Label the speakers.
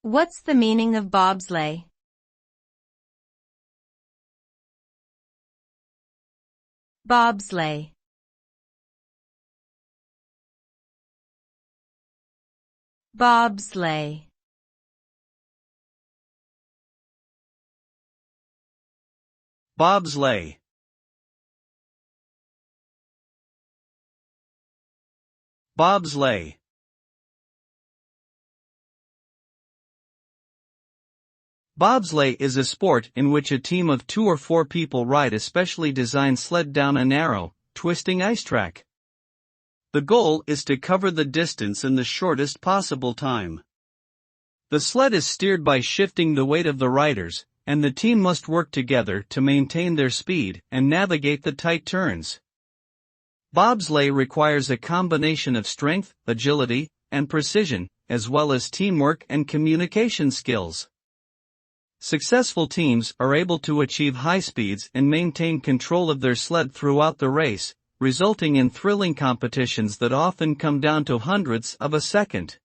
Speaker 1: What's the meaning of bobsleigh? Bobsleigh. Bobsleigh.
Speaker 2: Bobsleigh. Bobsleigh. Bobsleigh is a sport in which a team of 2 or 4 people ride a specially designed sled down a narrow, twisting ice track. The goal is to cover the distance in the shortest possible time. The sled is steered by shifting the weight of the riders, and the team must work together to maintain their speed and navigate the tight turns. Bobsleigh requires a combination of strength, agility, and precision, as well as teamwork and communication skills. Successful teams are able to achieve high speeds and maintain control of their sled throughout the race, resulting in thrilling competitions that often come down to hundredths of a second.